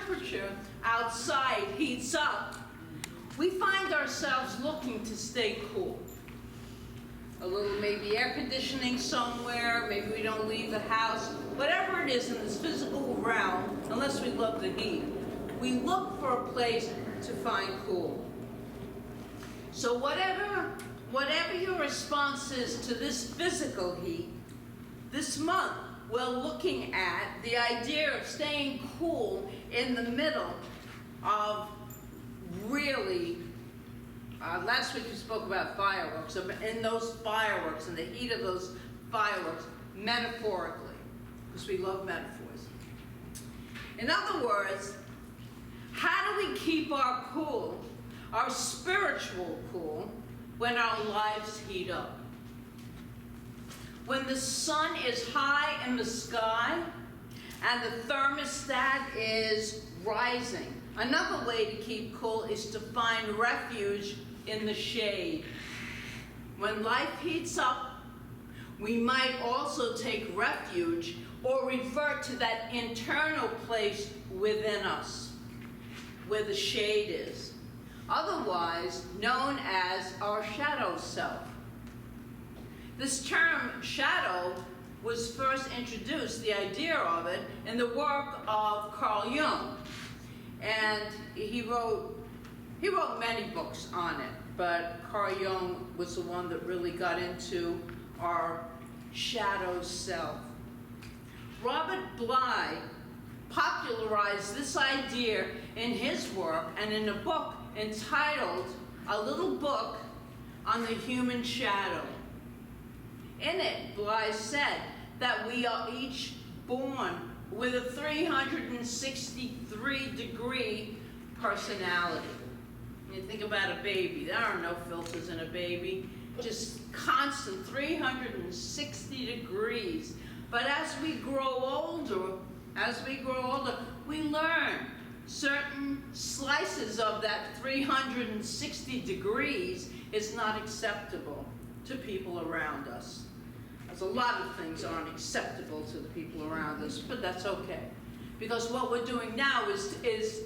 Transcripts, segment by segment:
temperature outside heats up, we find ourselves looking to stay cool. A little maybe air conditioning somewhere, maybe we don't leave the house, whatever it is in this physical realm, unless we love the heat, we look for a place to find cool. So whatever your response is to this physical heat, this month we're looking at the idea of staying cool in the middle of really, last week we spoke about fireworks, in those fireworks, in the heat of those fireworks, metaphorically, because we love metaphors. In other words, how do we keep our cool, our spiritual cool, when our lives heat up? When the sun is high in the sky and the thermostat is rising. Another way to keep cool is to find refuge in the shade. When life heats up, we might also take refuge or revert to that internal place within us, where the shade is, otherwise known as our shadow self. This term shadow was first introduced, the idea of it, in the work of Carl Jung. And he wrote many books on it, but Carl Jung was the one that really got into our shadow self. Robert Bly popularized this idea in his work and in a book entitled A Little Book on the Human Shadow. In it, Bly said that we are each born with a 363-degree personality. You think about a baby, there are no filters in a baby, just constant 360 degrees. But as we grow older, we learn certain slices of that 360 degrees is not acceptable to people around us. As a lot of things aren't acceptable to the people around us, but that's okay. Because what we're doing now is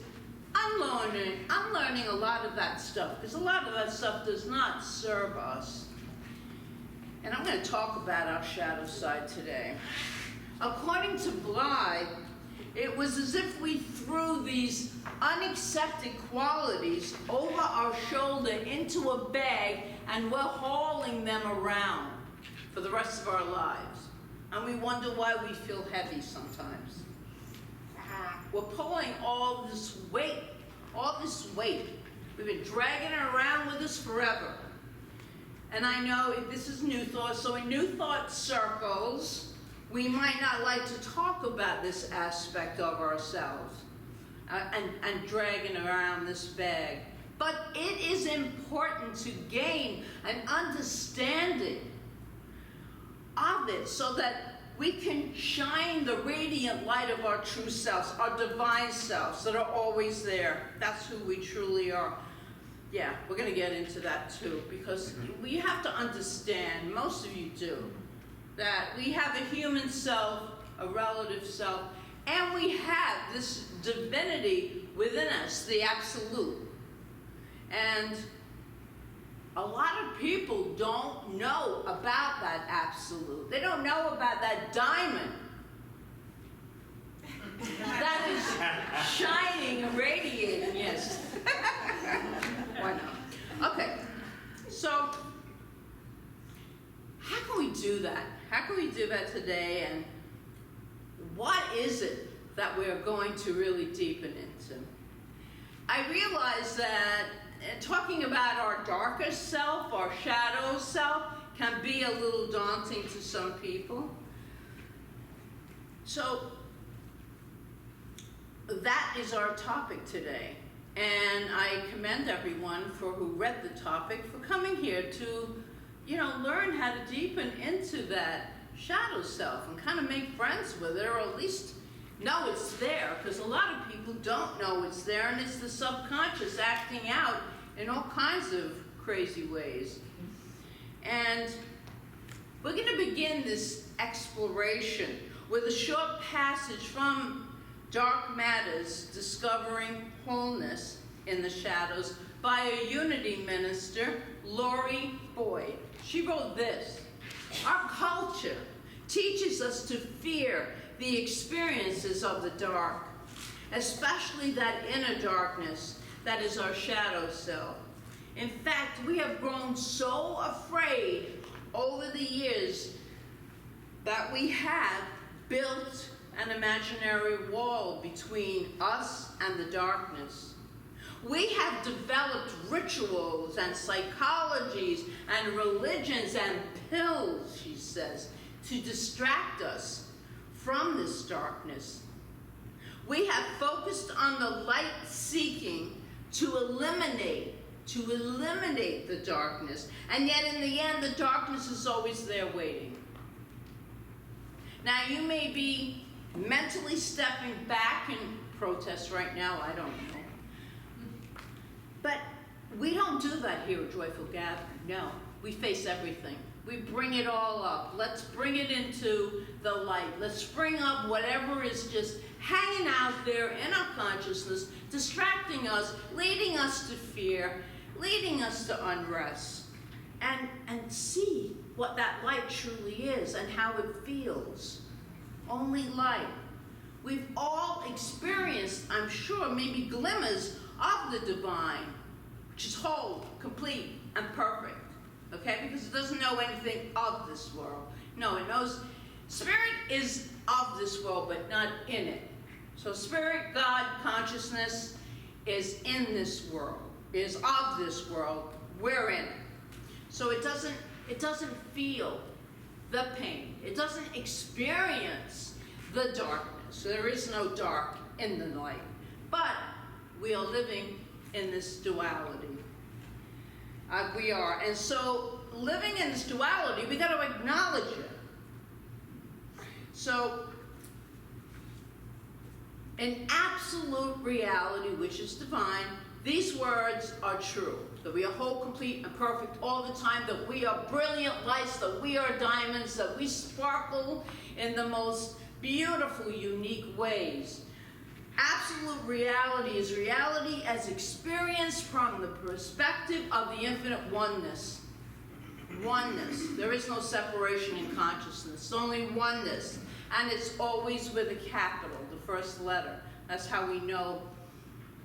unlearning a lot of that stuff, because a lot of that stuff does not serve us. And I'm going to talk about our shadow side today. According to Bly, it was as if we threw these unaccepted qualities over our shoulder into a bag and we're hauling them around for the rest of our lives. And we wonder why we feel heavy sometimes. We're pulling all this weight. We've been dragging it around with us forever. And I know this is New Thought, so in New Thought circles, we might not like to talk about this aspect of ourselves and dragging around this bag. But it is important to gain an understanding of it so that we can shine the radiant light of our true selves, our divine selves that are always there. That's who we truly are. Yeah, we're going to get into that too, because we have to understand, most of you do, that we have a human self, a relative self, and we have this divinity within us, the absolute. And a lot of people don't know about that absolute. They don't know about that diamond that is shining and radiating, yes. Why not? Okay, so how can we do that? How can we do that today, and what is it that we're going to really deepen into? I realize that talking about our darker self, our shadow self, can be a little daunting to some people. So that is our topic today. And I commend everyone who read the topic for coming here to, learn how to deepen into that shadow self and kind of make friends with it, or at least know it's there, because a lot of people don't know it's there, and it's the subconscious acting out in all kinds of crazy ways. And we're going to begin this exploration with a short passage from Dark Matters, Discovering Wholeness in the Shadows by a Unity minister, Lori Boyd. She wrote this: our culture teaches us to fear the experiences of the dark, especially that inner darkness that is our shadow self. In fact, we have grown so afraid over the years that we have built an imaginary wall between us and the darkness. We have developed rituals and psychologies and religions and pills, she says, to distract us from this darkness. We have focused on the light seeking to eliminate the darkness, and yet in the end the darkness is always there waiting. Now you may be mentally stepping back in protest right now, I don't know. But we don't do that here at Joyful Gathering, no. We face everything. We bring it all up. Let's bring it into the light. Let's bring up whatever is just hanging out there in our consciousness, distracting us, leading us to fear, leading us to unrest, and see what that light truly is and how it feels. Only light. We've all experienced, I'm sure, maybe glimmers of the divine, which is whole, complete, and perfect. Okay? Because it doesn't know anything of this world. No, it knows spirit is of this world, but not in it. So spirit, God, consciousness is in this world, is of this world. We're in it. So it doesn't feel the pain. It doesn't experience the darkness. So there is no dark in the light. But we are living in this duality. We are. And so living in this duality, we got to acknowledge it. So in absolute reality, which is divine, these words are true. That we are whole, complete, and perfect all the time. That we are brilliant lights. That we are diamonds. That we sparkle in the most beautiful, unique ways. Absolute reality is reality as experienced from the perspective of the infinite oneness. Oneness. There is no separation in consciousness. It's only oneness. And it's always with a capital, the first letter. That's how we know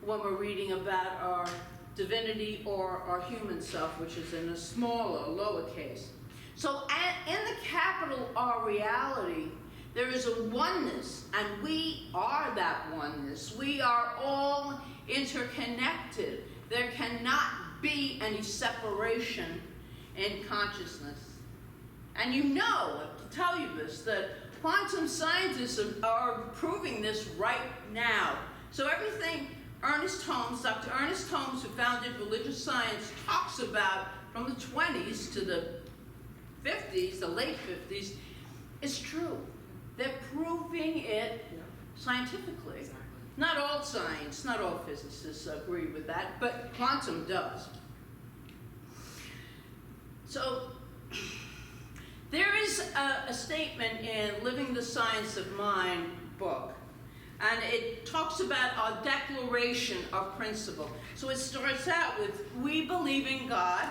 when we're reading about our divinity or our human self, which is in a smaller, lowercase. So in the capital R reality, there is a oneness, and we are that oneness. We are all interconnected. There cannot be any separation in consciousness. And you know, I have to tell you this, that quantum scientists are proving this right now. So everything Dr. Ernest Holmes, who founded religious science, talks about from the 20s to the 50s, the late 50s, is true. They're proving it scientifically. Exactly. Not all science, not all physicists agree with that, but quantum does. So there is a statement in Living the Science of Mind book, and it talks about our declaration of principle. So it starts out with, we believe in God,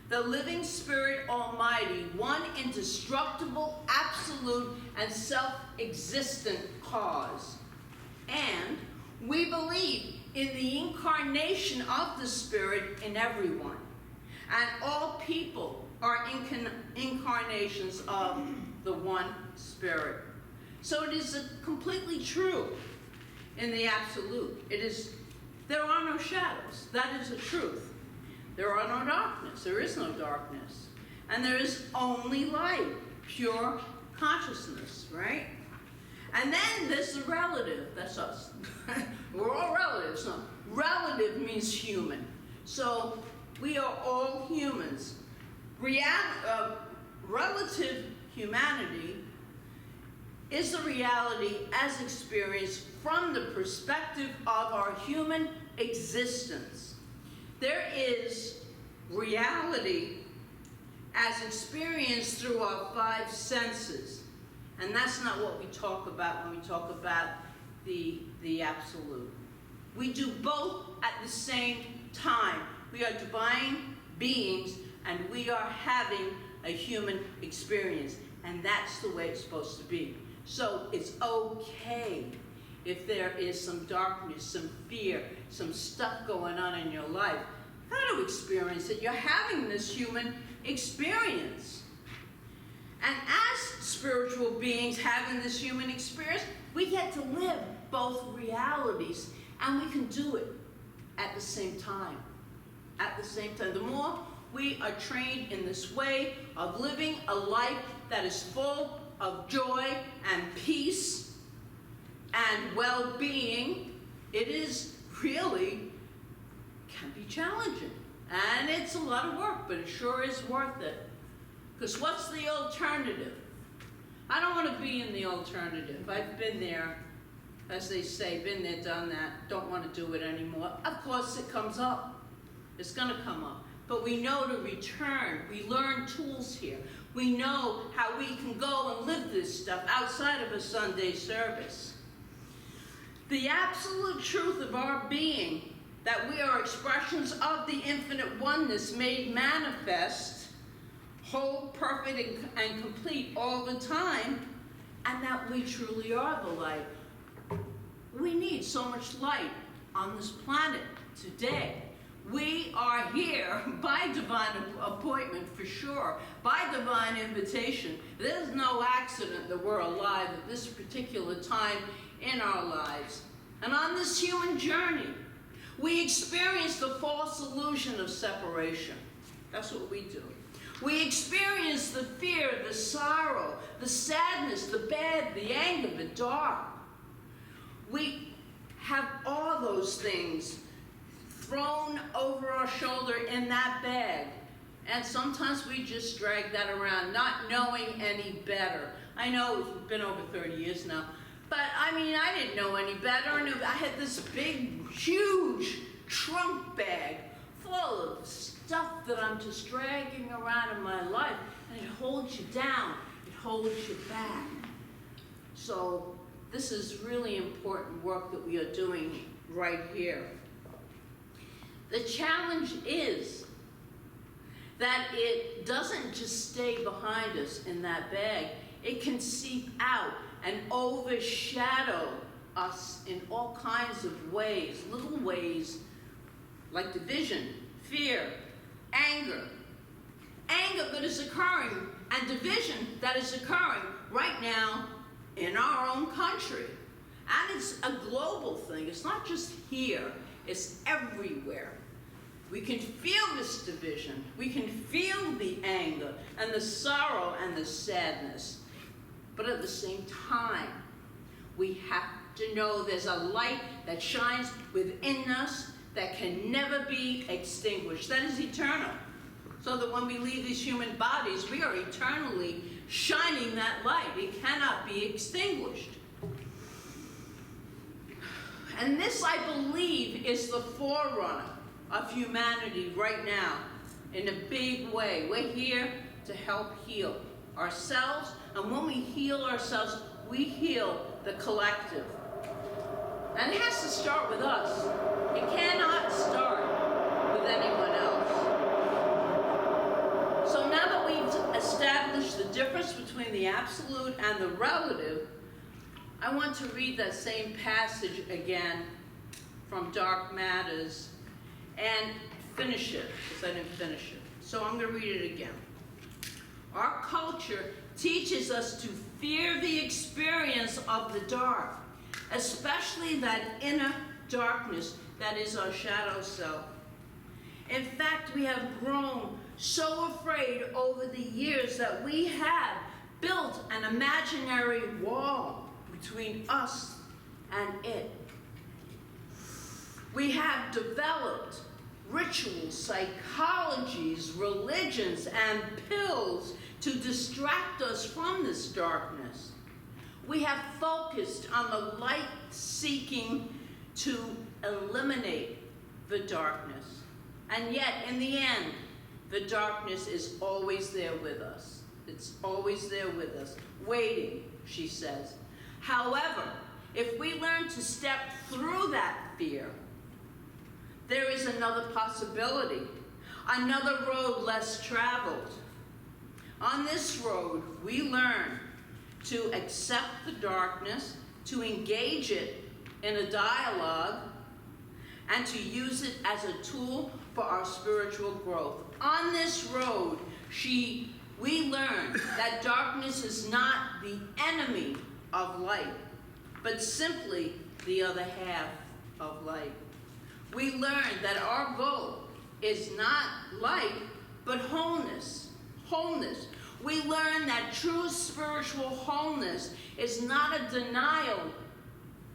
the living spirit almighty, one indestructible, absolute, and self-existent cause. And we believe in the incarnation of the spirit in everyone. And all people are incarnations of the one spirit. So it is completely true in the absolute. There are no shadows. That is the truth. There are no darkness. There is no darkness. And there is only light, pure consciousness, right? And then there's the relative. That's us. We're all relatives. No, relative means human. So we are all humans. Relative humanity is the reality as experienced from the perspective of our human existence. There is reality as experienced through our five senses. And that's not what we talk about when we talk about the absolute. We do both at the same time. We are divine beings, and we are having a human experience, and that's the way it's supposed to be. So it's okay if there is some darkness, some fear, some stuff going on in your life. You got to experience it. You're having this human experience. And as spiritual beings having this human experience, we get to live both realities, and we can do it at the same time. At the same time. The more we are trained in this way of living a life that is full of joy and peace and well-being, it is really can be challenging. And it's a lot of work, but it sure is worth it. Because what's the alternative? I don't want to be in the alternative. I've been there, as they say, been there, done that, don't want to do it anymore. Of course it comes up. It's going to come up. But we know to return. We learn tools here. We know how we can go and live this stuff outside of a Sunday service. The absolute truth of our being, that we are expressions of the infinite oneness made manifest, whole, perfect, and complete all the time, and that we truly are the light. We need so much light on this planet today. We are here by divine appointment, for sure, by divine invitation. There's no accident that we're alive at this particular time in our lives. And on this human journey, we experience the false illusion of separation. That's what we do. We experience the fear, the sorrow, the sadness, the bad, the anger, the dark. We have all those things thrown over our shoulder in that bag. And sometimes we just drag that around, not knowing any better. I know it's been over 30 years now, but I mean, I didn't know any better, and I had this big, huge trunk bag full of stuff that I'm just dragging around in my life, and it holds you down, it holds you back. So this is really important work that we are doing right here. The challenge is that it doesn't just stay behind us in that bag. It can seep out and overshadow us in all kinds of ways, little ways like division, fear, anger that is occurring, and division that is occurring right now in our own country. And it's a global thing. It's not just here. It's everywhere. We can feel this division. We can feel the anger and the sorrow and the sadness. But at the same time, we have to know there's a light that shines within us that can never be extinguished. That is eternal. So that when we leave these human bodies, we are eternally shining that light. It cannot be extinguished. And this, I believe, is the forerunner of humanity right now in a big way. We're here to help heal ourselves, and when we heal ourselves, we heal the collective. And it has to start with us. It cannot start with anyone else. So now that we've established the difference between the absolute and the relative, I want to read that same passage again from Dark Matters and finish it, because I didn't finish it. So I'm going to read it again. Our culture teaches us to fear the experience of the dark, especially that inner darkness that is our shadow self. In fact, we have grown so afraid over the years that we have built an imaginary wall between us and it. We have developed rituals, psychologies, religions, and pills to distract us from this darkness. We have focused on the light seeking to eliminate the darkness. And yet, in the end, the darkness is always there with us. It's always there with us, waiting, she says. However, if we learn to step through that fear, there is another possibility, another road less traveled. On this road, we learn to accept the darkness, to engage it in a dialogue, and to use it as a tool for our spiritual growth. On this road, we learn that darkness is not the enemy of light, but simply the other half of light. We learn that our goal is not light, but wholeness. Wholeness. We learn that true spiritual wholeness is not a denial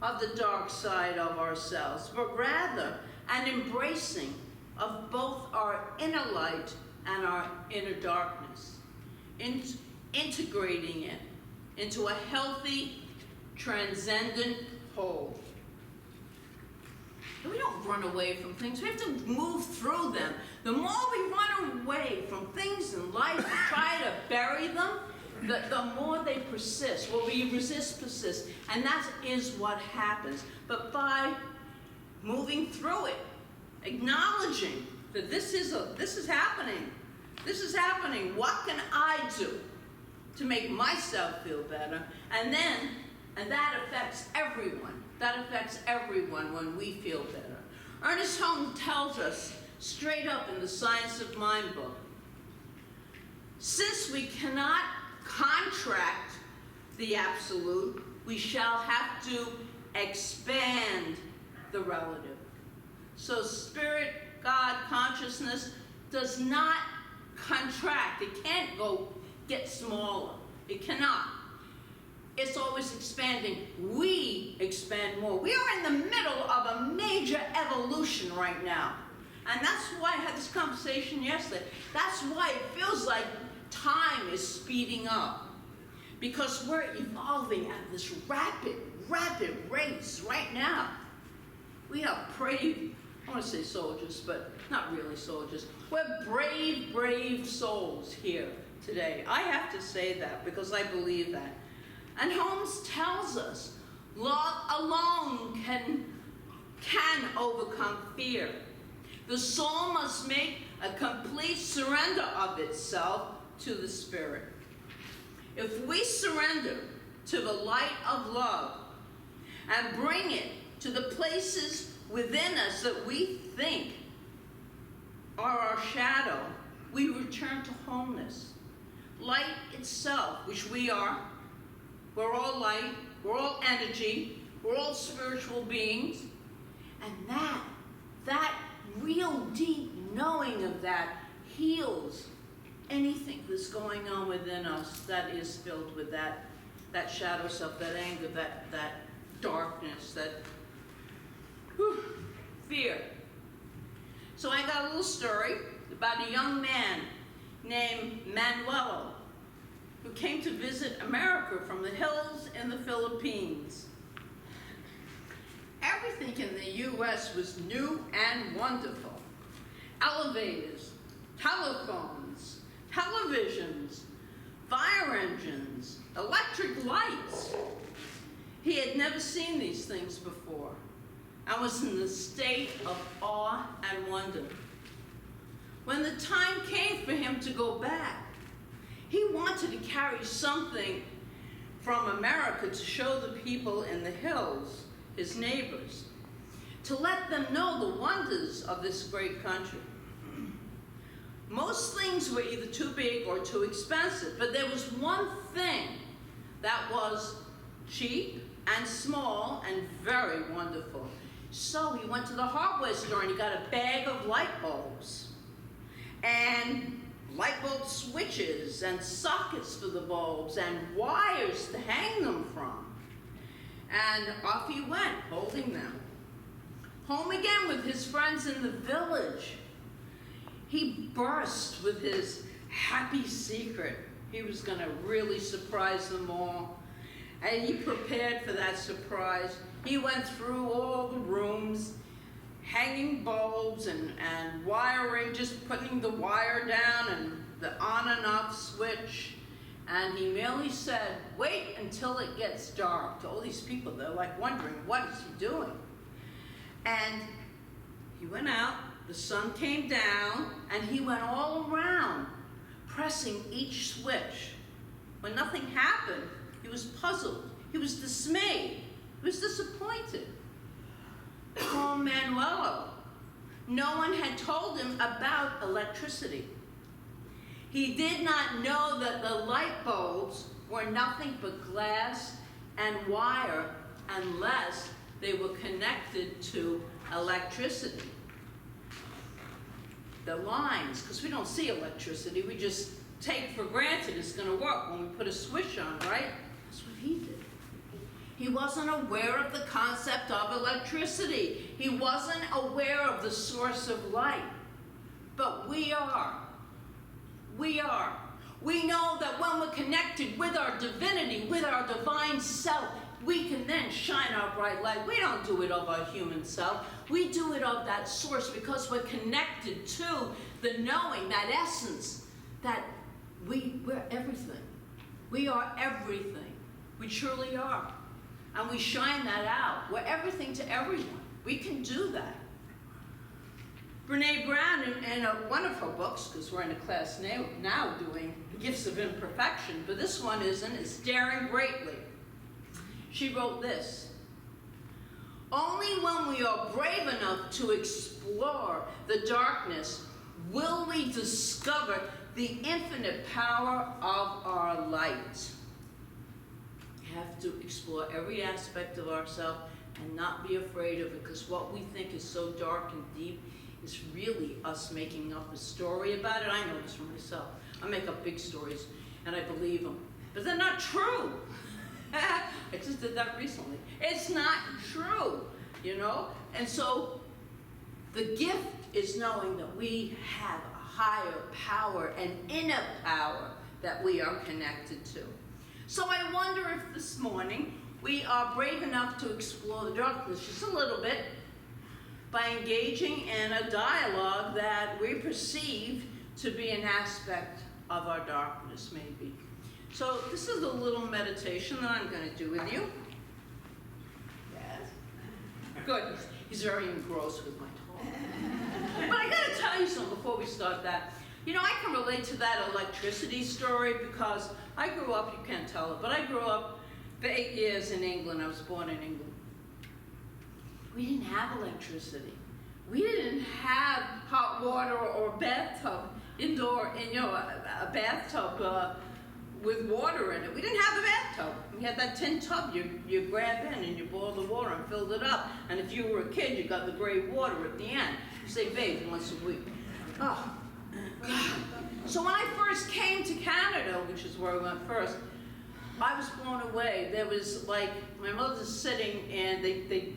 of the dark side of ourselves, but rather an embracing of both our inner light and our inner darkness, integrating it into a healthy, transcendent whole. We don't run away from things. We have to move through them. The more we run away from things in life and try to bury them, the more they persist. Well, we resist, persist. And that is what happens. But by moving through it, acknowledging that this is happening. This is happening. What can I do to make myself feel better? And that affects everyone. That affects everyone when we feel better. Ernest Holmes tells us straight up in the Science of Mind book, since we cannot contract the absolute, we shall have to expand the relative. So spirit, God, consciousness does not contract. It can't get smaller. It cannot. It's always expanding. We expand more. We are in the middle of a major evolution right now. And that's why I had this conversation yesterday. That's why it feels like time is speeding up. Because we're evolving at this rapid race right now. We have brave, I want to say soldiers, but not really soldiers. We're brave souls here today. I have to say that because I believe that. And Holmes tells us, love alone can overcome fear. The soul must make a complete surrender of itself to the spirit. If we surrender to the light of love and bring it to the places within us that we think are our shadow, we return to wholeness. Light itself, which we are. We're all light, we're all energy, we're all spiritual beings. And that real deep knowing of that heals anything that's going on within us that is filled with that shadow self, that anger, that darkness, that fear. So I got a little story about a young man named Manuel, who came to visit America from the hills in the Philippines. Everything in the U.S. was new and wonderful. Elevators, telephones, televisions, fire engines, electric lights. He had never seen these things before and was in a state of awe and wonder. When the time came for him to go back, he wanted to carry something from America to show the people in the hills, his neighbors, to let them know the wonders of this great country. Most things were either too big or too expensive, but there was one thing that was cheap and small and very wonderful. So he went to the hardware store and he got a bag of light bulbs and light bulb switches and sockets for the bulbs and wires to hang them from. And off he went, holding them. Home again with his friends in the village. He burst with his happy secret. He was going to really surprise them all. And he prepared for that surprise. He went through all the rooms, hanging bulbs and wiring, just putting the wire down and the on and off switch. And he merely said, wait until it gets dark. To all these people, they're like wondering, what is he doing? And he went out, the sun came down, and he went all around, pressing each switch. When nothing happened, he was puzzled. He was dismayed. He was disappointed. Poor Manuelo. No one had told him about electricity. He did not know that the light bulbs were nothing but glass and wire unless they were connected to electricity. The lines, because we don't see electricity, we just take for granted it's going to work when we put a switch on, right? That's what he did. He wasn't aware of the concept of electricity. He wasn't aware of the source of light. But we are. We are. We know that when we're connected with our divinity, with our divine self, we can then shine our bright light. We don't do it of our human self. We do it of that source because we're connected to the knowing, that essence, that we're everything. We are everything. We truly are. And we shine that out. We're everything to everyone. We can do that. Brene Brown, in one of her books, because we're in a class now doing Gifts of Imperfection, but this one isn't, it's Daring Greatly. She wrote this: only when we are brave enough to explore the darkness will we discover the infinite power of our light. We have to explore every aspect of ourselves and not be afraid of it, because what we think is so dark and deep is really us making up a story about it. I know this for myself. I make up big stories and I believe them, but they're not true. I just did that recently. It's not true, you know? And so the gift is knowing that we have a higher power, an inner power that we are connected to. So I wonder if this morning we are brave enough to explore the darkness just a little bit by engaging in a dialogue that we perceive to be an aspect of our darkness, maybe. So this is a little meditation that I'm going to do with you. Yes. Good. He's very engrossed with my talk. But I got to tell you something before we start that. You know, I can relate to that electricity story because I grew up, you can't tell it, but I grew up for 8 years in England. I was born in England. We didn't have electricity. We didn't have hot water or bathtub, indoor, a bathtub with water in it. We didn't have a bathtub. We had that tin tub you grab in and you boil the water and filled it up. And if you were a kid, you got the gray water at the end. You say bathe once a week. Oh, God. So when I first came to Canada, which is where I went first, I was blown away. There was like, my mother's sitting and they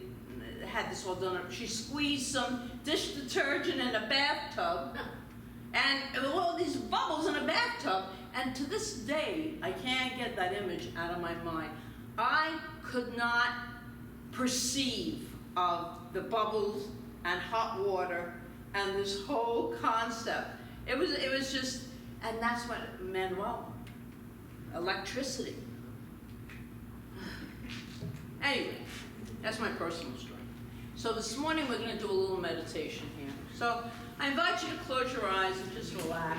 had this all done up. She squeezed some dish detergent in a bathtub and all these bubbles in a bathtub. And to this day, I can't get that image out of my mind. I could not perceive of the bubbles and hot water and this whole concept. It was just, and that's what Manuel, electricity. Anyway, that's my personal story. So this morning we're going to do a little meditation here. So I invite you to close your eyes and just relax.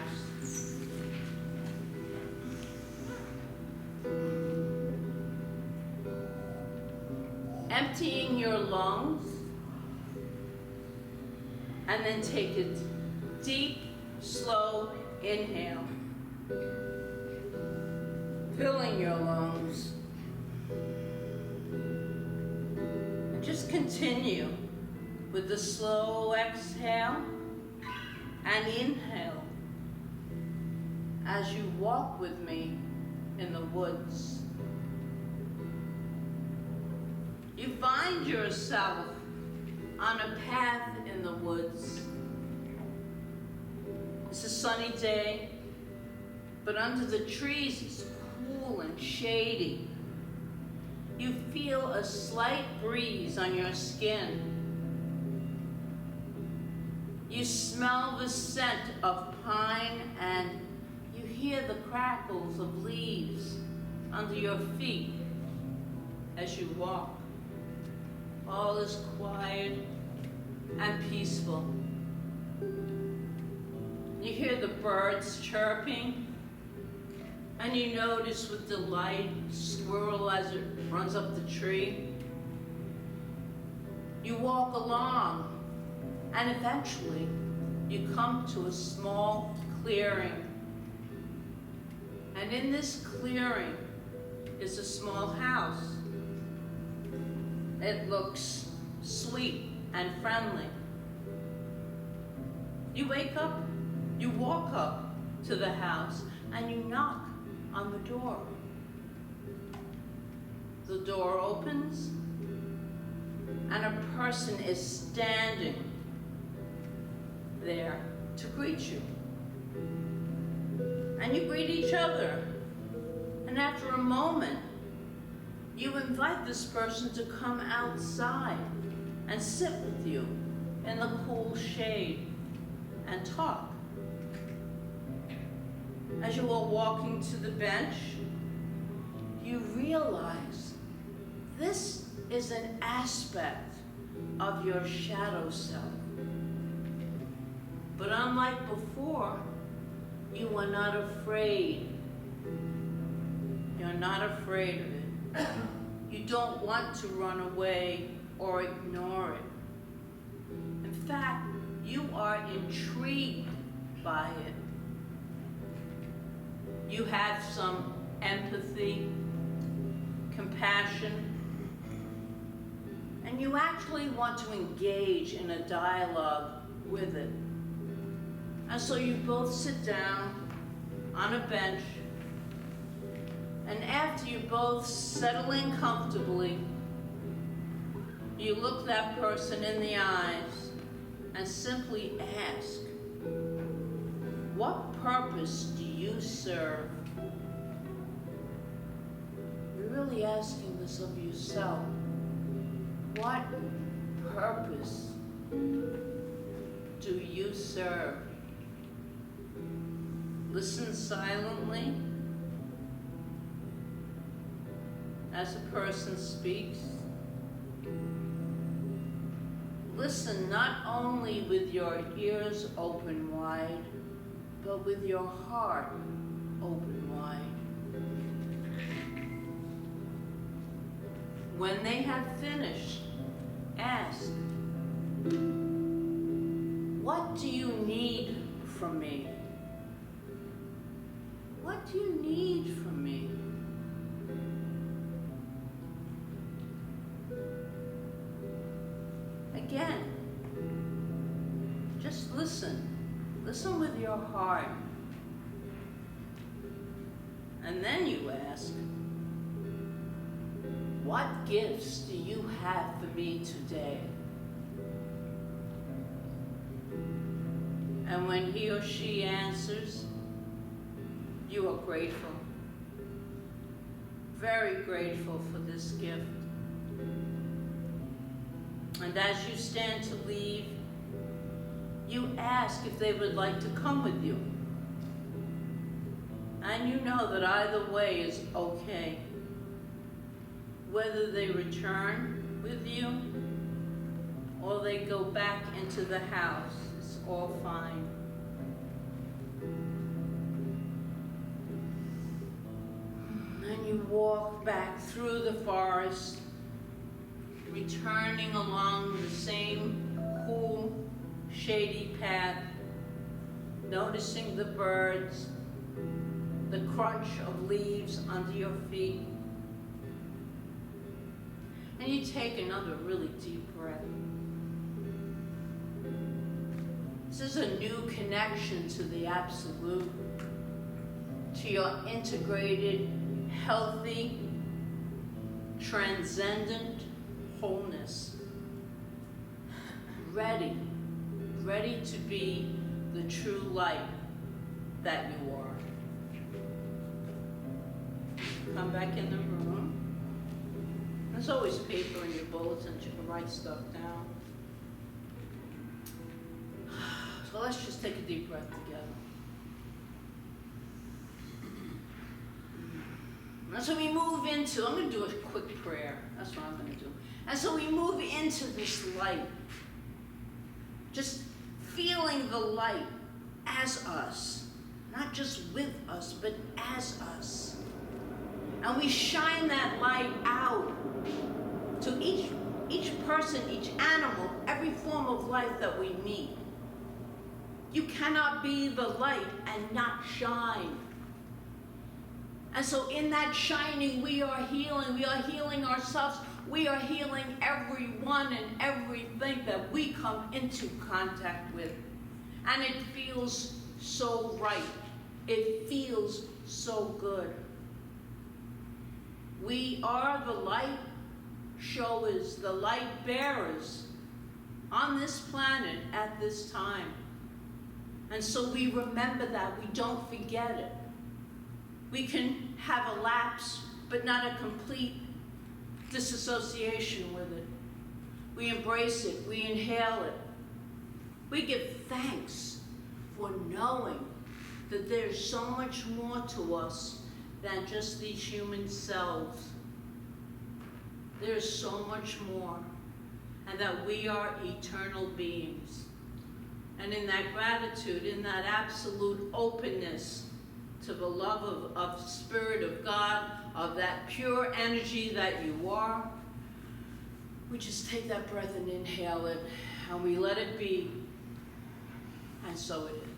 Emptying your lungs, and then take a deep, slow inhale. Filling your lungs. And just continue with the slow exhale and inhale as you walk with me in the woods. You find yourself on a path in the woods. It's a sunny day, but under the trees it's cool and shady. You feel a slight breeze on your skin. You smell the scent of pine and you hear the crackles of leaves under your feet as you walk. All is quiet and peaceful. You hear the birds chirping, and you notice with delight a squirrel as it runs up the tree. You walk along, and eventually you come to a small clearing. And in this clearing is a small house. It looks sweet and friendly. You wake up, you walk up to the house, and you knock on the door. The door opens, and a person is standing there to greet you. And you greet each other. And after a moment, you invite this person to come outside and sit with you in the cool shade and talk. As you are walking to the bench, you realize this is an aspect of your shadow self. But unlike before, you are not afraid. You're not afraid of it. You don't want to run away or ignore it. In fact, you are intrigued by it. You have some empathy, compassion, and you actually want to engage in a dialogue with it. And so you both sit down on a bench, and after you both settle in comfortably, you look that person in the eyes and simply ask, what purpose do you serve? You're really asking this of yourself. What purpose do you serve? Listen silently as a person speaks. Listen not only with your ears open wide, but with your heart open wide. When they have finished, ask, what do you need from me? What do you need from me? Again, just listen. Listen with your heart. And then you ask, what gifts do you have for me today? And when he or she answers, you are grateful. Very grateful for this gift. And as you stand to leave, you ask if they would like to come with you. And you know that either way is okay. Whether they return with you or they go back into the house, it's all fine. And you walk back through the forest, returning along the same cool, shady path, noticing the birds, the crunch of leaves under your feet. And you take another really deep breath. This is a new connection to the Absolute, to your integrated, healthy, transcendent wholeness. Ready to be the true light that you are. Come back in the room. There's always paper in your bulletins, you can write stuff down. So let's just take a deep breath together. And so we move into, I'm going to do a quick prayer. That's what I'm going to do. And so we move into this light. Just feeling the light as us. Not just with us, but as us. And we shine that light out to each person, each animal, every form of life that we meet. You cannot be the light and not shine. And so in that shining, we are healing. We are healing ourselves. We are healing everyone and everything that we come into contact with. And it feels so right. It feels so good. We are the light showers, the light bearers on this planet at this time. And so we remember that. We don't forget it. We can have a lapse, but not a complete disassociation with it. We embrace it. We inhale it. We give thanks for knowing that there's so much more to us than just these human selves. There's so much more, and that we are eternal beings. And in that gratitude, in that absolute openness to the love of Spirit of God, of that pure energy that you are, we just take that breath and inhale it, and we let it be, and so it is.